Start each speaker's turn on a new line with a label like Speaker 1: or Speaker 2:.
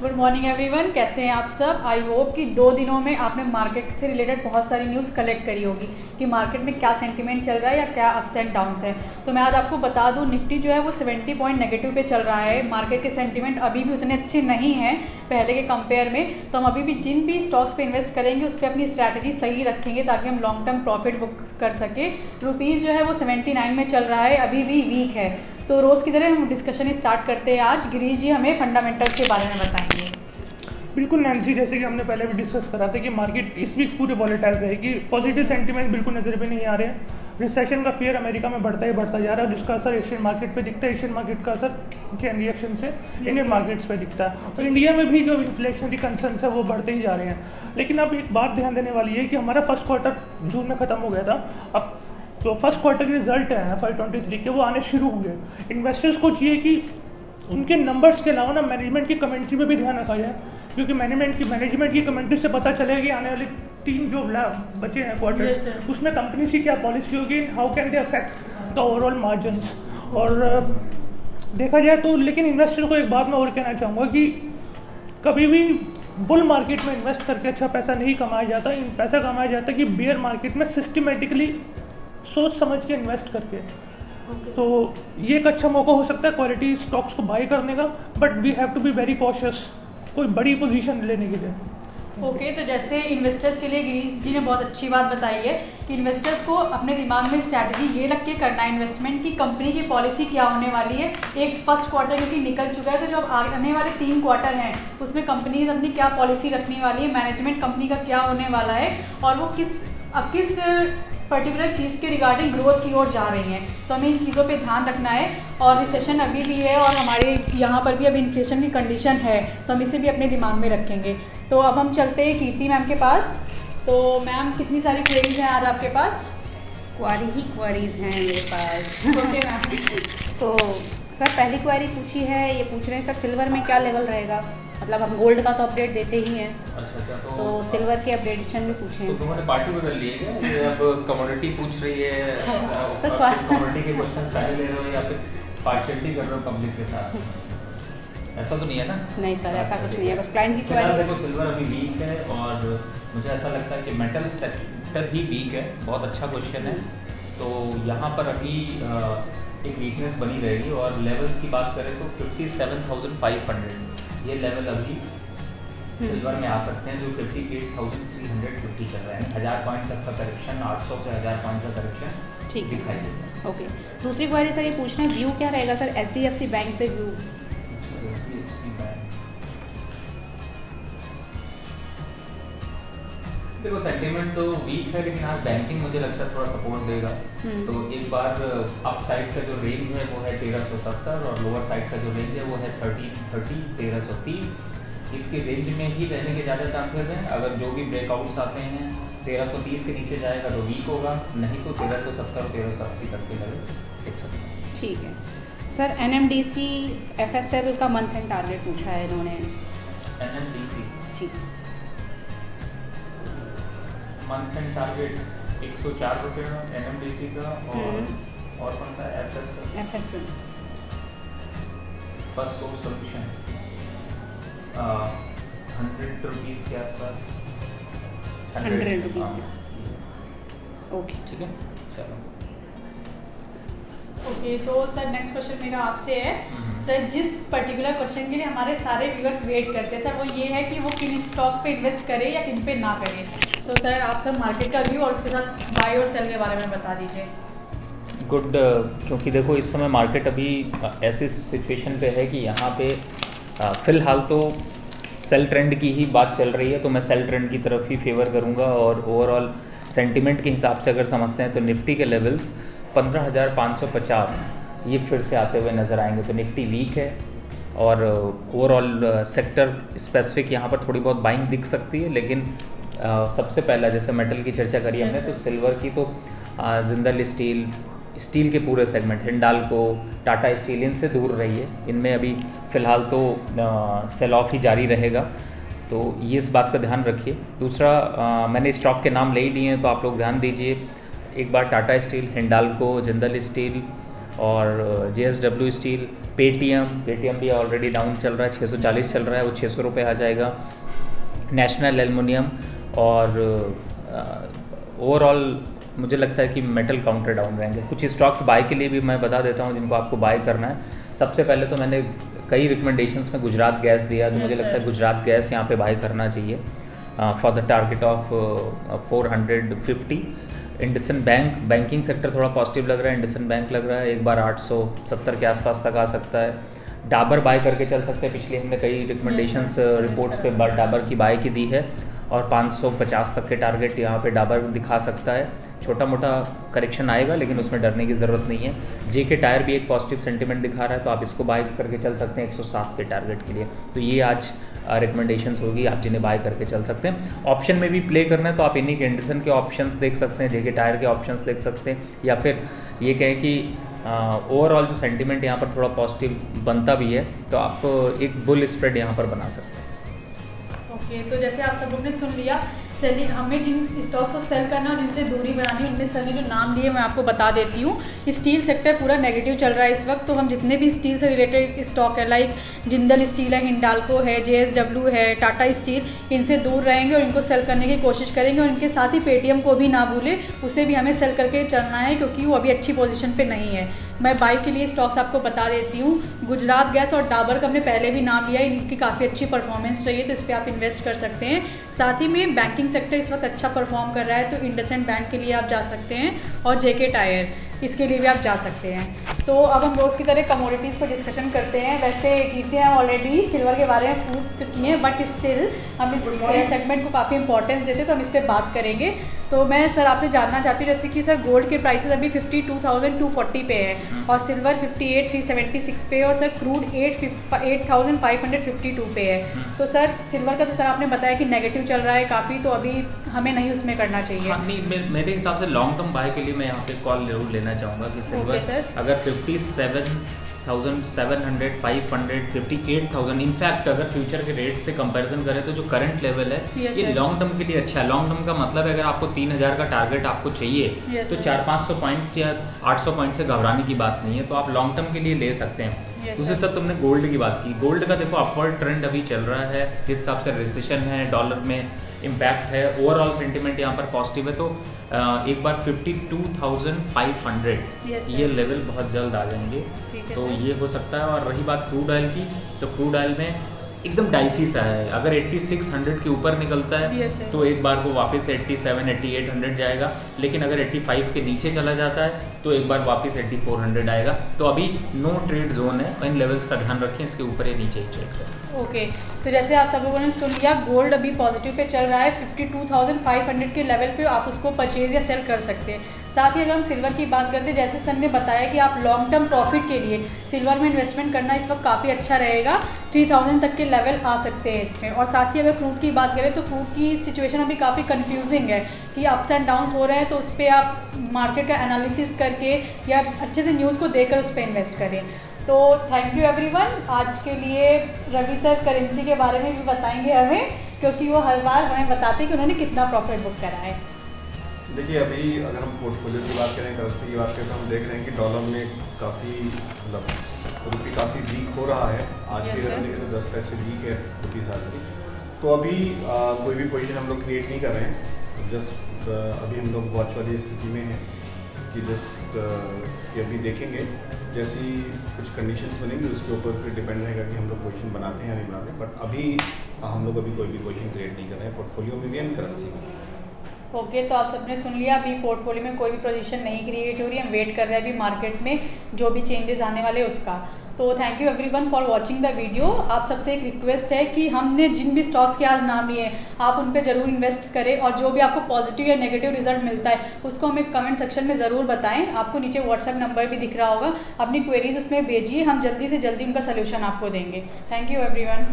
Speaker 1: Good morning everyone, कैसे हैं आप सब। आई होप कि 2 दिनों में आपने मार्केट से रिलेटेड बहुत सारी न्यूज़ कलेक्ट करी होगी कि मार्केट में क्या सेंटीमेंट चल रहा है या क्या अप्स एंड डाउन्स है। तो मैं आज आपको बता दूं, निफ्टी जो है वो 70 पॉइंट नेगेटिव पे चल रहा है। मार्केट के सेंटीमेंट अभी भी उतने अच्छे नहीं हैं पहले के कंपेयर में। तो हम अभी भी जिन भी स्टॉक्स पे इन्वेस्ट करेंगे उस पर अपनी स्ट्रैटेजी सही रखेंगे ताकि हम लॉन्ग टर्म प्रॉफिट बुक कर सके। रुपीज़ जो है वो 79 में चल रहा है, अभी भी वीक है। तो रोज़ की तरह हम डिस्कशन स्टार्ट करते हैं। आज गिरीश जी हमें फंडामेंटल्स के बारे में बताएंगे।
Speaker 2: बिल्कुल नैन्सी, जैसे कि हमने पहले भी डिस्कस करा था कि मार्केट इस वीक पूरी वॉलेटाइल रहेगी। पॉजिटिव सेंटीमेंट बिल्कुल नज़र पे नहीं आ रहे हैं। रिसेशन का फियर अमेरिका में बढ़ता ही बढ़ता जा रहा है, जिसका असर एशियन मार्केट पे दिखता है। एशियन मार्केट का असर चेन रिएक्शन से इंडियन मार्केट्स पे दिखता है। और इंडिया में भी जो इन्फ्लेशनरी कंसर्न्स है वो बढ़ते ही जा रहे हैं। लेकिन अब एक बात ध्यान देने वाली है कि हमारा फर्स्ट क्वार्टर जून में ख़त्म हो गया था। अब जो फर्स्ट क्वार्टर के रिजल्ट हैं FY23 के, वो आने शुरू होंगे। इन्वेस्टर्स को चाहिए कि उनके नंबर्स के अलावा ना मैनेजमेंट की कमेंट्री में भी ध्यान रखा जाए, क्योंकि मैनेजमेंट की कमेंट्री से पता चलेगा कि आने वाले 3 जो बचे हैं क्वार्टर्स, उसमें कंपनी की क्या पॉलिसी होगी, how can they affect the overall margins. और देखा जाए तो, लेकिन इन्वेस्टर को एक बात मैं और कहना चाहूँगा कि कभी भी बुल मार्केट में इन्वेस्ट करके अच्छा पैसा नहीं कमाया जाता। पैसा कमाया जाता है कि बेयर मार्केट में सिस्टमेटिकली सोच समझ के इन्वेस्ट करके। तो ये एक अच्छा मौका हो सकता है क्वालिटी स्टॉक्स को बाई करने का, but we have to be very cautious कोई बड़ी पोजीशन लेने के लिए।
Speaker 1: ओके, तो जैसे इन्वेस्टर्स के लिए गिरीश जी ने बहुत अच्छी बात बताई है कि इन्वेस्टर्स को अपने दिमाग में स्ट्रैटेजी ये रख के करना है इन्वेस्टमेंट की कंपनी की पॉलिसी क्या होने वाली है। एक फर्स्ट क्वार्टर क्योंकि निकल चुका है, तो जो अब आने वाले 3 क्वार्टर हैं उसमें कंपनीज अपनी क्या पॉलिसी रखने वाली है, मैनेजमेंट कंपनी का क्या होने वाला है, और वो किस पर्टिकुलर चीज़ के रिगार्डिंग ग्रोथ की ओर जा रही हैं। तो हमें इन चीज़ों पे ध्यान रखना है। और रिसेशन अभी भी है और हमारे यहाँ पर भी अभी इन्फ्लेशन की कंडीशन है, तो हम इसे भी अपने दिमाग में रखेंगे। तो अब हम चलते हैं कीर्ति मैम के पास। तो मैम, कितनी सारी क्वेरीज हैं आज आपके पास?
Speaker 3: क्वारीज हैं मेरे पास।
Speaker 1: Okay ma'am.
Speaker 3: सो सर, पहली क्वेरी पूछी है, ये पूछ रहे हैं सर सिल्वर में क्या लेवल रहेगा। मतलब हम गोल्ड का तो अपडेट देते ही हैं।
Speaker 4: अच्छा,
Speaker 3: तो सिल्वर के अपडेशन भी पूछे हैं।
Speaker 4: तो तुमने पार्टी बदल ली है क्या? ये अब कमोडिटी पूछ रही है
Speaker 3: सर,
Speaker 4: कमोडिटी के क्वेश्चंस पहले ले रहे हो या फिर पार्शियलिटी कर रहे हो पब्लिक के साथ? ऐसा तो नहीं है ना?
Speaker 3: नहीं सर, ऐसा कुछ नहीं है, बस क्लाइंट की
Speaker 4: फिलहाल
Speaker 3: क्वेरी।
Speaker 4: देखो, सिल्वर अभी वीक है और मुझे ऐसा लगता है कि मेटल सेक्टर ही वीक है। बहुत अच्छा क्वेश्चन है। तो यहाँ पर अभी एक वीकनेस बनी रहेगी। और लेवल्स की बात करें तो 57,500 ये लेवल अभी सिल्वर में आ सकते हैं, जो 58,350 चल रहा है। 1000 पॉइंट तक का करेक्शन, 800 से 1000 पॉइंट का करेक्शन
Speaker 3: ठीक
Speaker 4: दिखाई देगा।
Speaker 3: ओके, दूसरी क्वेरी सर ये पूछ रहे हैं व्यू क्या रहेगा सर HDFC बैंक पे व्यू।
Speaker 4: HDFC बैंक, देखो सेंटीमेंट तो वीक है, लेकिन आज बैंकिंग मुझे लगता है थोड़ा सपोर्ट देगा। तो एक बार अप साइड का जो रेंज है वो है 1370 और लोअर साइड का जो रेंज है वो है 1330। इसके रेंज में ही रहने के ज़्यादा चांसेस हैं। अगर जो भी ब्रेकआउट्स आते हैं 1330 के नीचे जाएगा तो वीक होगा, नहीं तो 1370 और 1380 करके लेवल देख सकते हैं।
Speaker 3: ठीक है सर, NMDC FSL का मंथ एंड टारगेट पूछा है इन्होंने।
Speaker 4: NMDC
Speaker 3: ठीक,
Speaker 4: मंथ एंड टारगेट 104 रुपये NMDC का। और कौन सा FSL first source solution 100 rupees के आसपास।
Speaker 3: 100 रुपीज़। ओके,
Speaker 4: ठीक है, चलो।
Speaker 1: ओके, तो सर नेक्स्ट क्वेश्चन मेरा आपसे है। सर, जिस पर्टिकुलर क्वेश्चन के लिए हमारे सारे व्यूअर्स वेट करते हैं सर, वो ये है कि वो किन स्टॉक्स पे इन्वेस्ट करें या किन पे ना करें। तो सर आप सब मार्केट का व्यू और उसके साथ बाय और सेल के बारे में बता दीजिए।
Speaker 4: गुड, क्योंकि देखो इस समय मार्केट अभी ऐसी सिचुएशन पे है कि यहाँ पे फ़िलहाल तो सेल ट्रेंड की ही बात चल रही है, तो मैं सेल ट्रेंड की तरफ ही फेवर करूँगा। और ओवरऑल सेंटिमेंट के हिसाब से अगर समझते हैं तो निफ्टी के लेवल्स 15,550 ये फिर से आते हुए नज़र आएंगे। तो निफ्टी वीक है और ओवरऑल सेक्टर स्पेसिफिक यहाँ पर थोड़ी बहुत बाइंग दिख सकती है। लेकिन सबसे पहला, जैसे मेटल की चर्चा करी हमने, तो सिल्वर की तो जिंदल स्टील के पूरे सेगमेंट, हिंडाल्को, टाटा स्टील, इनसे दूर रहिए। इनमें अभी फ़िलहाल तो सेल ऑफ ही जारी रहेगा, तो ये इस बात का ध्यान रखिए। दूसरा, मैंने स्टॉक के नाम ले ही लिए हैं तो आप लोग ध्यान दीजिए। एक बार टाटा स्टील, हिंडाल्को, जिंदल स्टील, और JSW स्टील, पेटीएम भी ऑलरेडी डाउन चल रहा है, 640 चल रहा है, वो 600 रुपये आ जाएगा। नेशनल एल्युमिनियम और ओवरऑल मुझे लगता है कि मेटल काउंटर डाउन रहेंगे। कुछ स्टॉक्स बाय के लिए भी मैं बता देता हूँ जिनको आपको बाय करना है। सबसे पहले तो मैंने कई रिकमेंडेशंस में गुजरात गैस दिया, तो मुझे लगता है गुजरात गैस यहाँ पे बाय करना चाहिए for the target of 450। IndusInd bank, banking sector थोड़ा पॉजिटिव लग रहा है, इंडसन बैंक लग रहा है एक बार 870 के आसपास तक आ सकता है। डाबर बाय करके चल सकते हैं, पिछले हमने कई रिकमेंडेशंस रिपोर्ट्स पे डाबर की बाय की दी है और 550 तक के टारगेट यहाँ पे डाबर दिखा सकता है। छोटा मोटा करेक्शन आएगा लेकिन उसमें डरने की ज़रूरत नहीं है। जेके टायर भी एक पॉजिटिव सेंटीमेंट दिखा रहा है, तो आप इसको बाय करके चल सकते हैं 107 के टारगेट के लिए। तो ये आज रिकमेंडेशंस होगी आप जिन्हें बाय करके चल सकते हैं। ऑप्शन में भी प्ले करना है तो आप इन्हीं के एंडरसन के ऑप्शंस देख सकते हैं, जेके टायर के ऑप्शंस देख सकते हैं, या फिर ये कहें कि ओवरऑल जो सेंटीमेंट यहाँ पर थोड़ा पॉजिटिव बनता भी है तो आप एक बुल स्प्रेड यहाँ पर बना सकते हैं।
Speaker 1: ओके, तो जैसे आप सब लोग ने सुन लिया, सेलिंग हमें जिन स्टॉक्स को सेल करना है और जिनसे दूरी बनानी है, उनमें सर ने जो नाम लिए मैं आपको बता देती हूँ। स्टील सेक्टर पूरा नेगेटिव चल रहा है इस वक्त, तो हम जितने भी स्टील से रिलेटेड स्टॉक है लाइक जिंदल स्टील है, हिंडाल्को है, JSW है, टाटा स्टील, इनसे दूर रहेंगे और इनको सेल करने की कोशिश करेंगे। और इनके साथ ही पेटीएम को भी ना भूलें, उसे भी हमें सेल करके चलना है क्योंकि वो अभी अच्छी पोजीशन पे नहीं है। मैं बाई के लिए स्टॉक्स आपको बता देती हूँ। गुजरात गैस और डाबर का हमने पहले भी नाम लिया, इनकी काफ़ी अच्छी परफॉर्मेंस रही है, तो इस पर आप इन्वेस्ट कर सकते हैं। साथ ही में बैंकिंग सेक्टर इस वक्त अच्छा परफॉर्म कर रहा है, तो इंडसइंड बैंक के लिए आप जा सकते हैं और जेके टायर इसके लिए भी आप जा सकते हैं। तो अब हम रोज़ की तरह कमोडिटीज़ पर डिस्कशन करते हैं। वैसे कीर्ति हम ऑलरेडी सिल्वर के बारे में पूछ चुकी हैं, बट स्टिल हम इस सेगमेंट को काफ़ी इंपॉर्टेंस देते हैं, तो हम इस पर बात करेंगे। तो मैं सर आपसे जानना चाहती हूँ, जैसे कि सर गोल्ड के प्राइसेस अभी 52,240 पे है और सिल्वर 58,376 पे है और सर क्रूड 8,552 पे है। तो सर सिल्वर का तो सर आपने बताया कि नेगेटिव चल रहा है काफ़ी, तो अभी हमें नहीं उसमें करना चाहिए।
Speaker 4: हाँ, नहीं, मेरे हिसाब से लॉन्ग टर्म बाय के लिए मैं यहाँ पे कॉल जरूर लेना चाहूँगा कि सिल्वर अगर 57,700, 500, 58,000 इनफैक्ट अगर फ्यूचर के रेट से कंपैरिजन करें तो जो करंट लेवल है ये लॉन्ग टर्म के लिए अच्छा है। लॉन्ग टर्म का मतलब है अगर आपको 3,000 का टारगेट आपको चाहिए तो 400-500 पॉइंट या 800 पॉइंट से घबराने की बात नहीं है, तो आप लॉन्ग टर्म के लिए ले सकते हैं। दूसरी तरफ तुमने गोल्ड की बात की, गोल्ड का देखो अपवर्ड ट्रेंड अभी चल रहा है, जिस हिसाब से रिसेशन है, डॉलर में इम्पैक्ट है, ओवरऑल सेंटीमेंट यहाँ पर पॉजिटिव है, तो एक बार 52,500 ये लेवल बहुत जल्द आ जाएंगे, तो ये हो सकता है। और रही बात क्रूड ऑयल की, तो क्रूड ऑयल में एकदम डाइसी सा है, अगर 8600 के ऊपर निकलता है तो एक बार वो वापस 87-8800 जाएगा, लेकिन अगर 85 के नीचे चला जाता है तो एक बार वापस 8400 आएगा। तो अभी नो ट्रेड जोन है, इन लेवल्स का ध्यान रखें, इसके ऊपर या नीचे ही ट्रेड करें।
Speaker 1: ओके, तो जैसे आप सब लोगों ने सुन लिया, गोल्ड अभी पॉजिटिव पे चल रहा है, 52,500 के लेवल पे आप उसको परचेज या सेल कर सकते हैं। साथ ही अगर हम सिल्वर की बात करते हैं, जैसे सर ने बताया कि आप लॉन्ग टर्म प्रॉफिट के लिए सिल्वर में इन्वेस्टमेंट करना इस वक्त काफ़ी अच्छा रहेगा, 3,000 तक के लेवल आ सकते हैं इसमें। और साथ ही अगर क्रूड की बात करें तो क्रूड की सिचुएशन अभी काफ़ी कंफ्यूजिंग है कि अप्स एंड डाउन्स हो रहे हैं, तो उस पर आप मार्केट का एनालिसिस करके या अच्छे से न्यूज़ को देखकर उस पर इन्वेस्ट करें। तो थैंक यू एवरीवन। आज के लिए रवि सर करेंसी के बारे में भी बताएंगे हमें, क्योंकि वो हर बार हमें बताते हैं कि उन्होंने कितना प्रॉफिट बुक करा है।
Speaker 5: देखिए, अभी अगर हम पोर्टफोलियो की बात करें, करेंसी की बात करें, तो हम देख रहे हैं कि डॉलर में काफ़ी मतलब रुपये काफ़ी वीक हो रहा है। आज भी अगर देखें तो 10 पैसे वीक है रुपये साथ में। तो अभी कोई भी पोजीशन हम लोग क्रिएट नहीं कर रहे हैं, जस्ट अभी हम लोग वॉच वाली स्थिति में हैं कि जस्ट ये अभी देखेंगे, जैसी कुछ कंडीशंस बनेंगी उसके ऊपर फिर डिपेंड रहेगा कि हम लोग पोजीशन बनाते हैं या नहीं बनाते। बट अभी हम लोग अभी कोई भी पोजीशन क्रिएट नहीं कर रहे हैं पोर्टफोलियो में भी एंड करेंसी में।
Speaker 1: ओके, तो आप सबने सुन लिया, अभी पोर्टफोलियो में कोई भी पोजीशन नहीं क्रिएट हो रही है, हम वेट कर रहे हैं अभी मार्केट में जो भी चेंजेस आने वाले उसका। तो thank you everyone for watching the video. आप सबसे एक रिक्वेस्ट है कि हमने जिन भी स्टॉक्स के आज नाम लिए हैं आप उन पे ज़रूर इन्वेस्ट करें, और जो भी आपको पॉजिटिव या नेगेटिव रिजल्ट मिलता है उसको हमें कमेंट सेक्शन में ज़रूर बताएं। आपको नीचे व्हाट्सएप नंबर भी दिख रहा होगा, अपनी क्वेरीज उसमें भेजिए, हम जल्दी से जल्दी उनका सोल्यूशन आपको देंगे। Thank you everyone.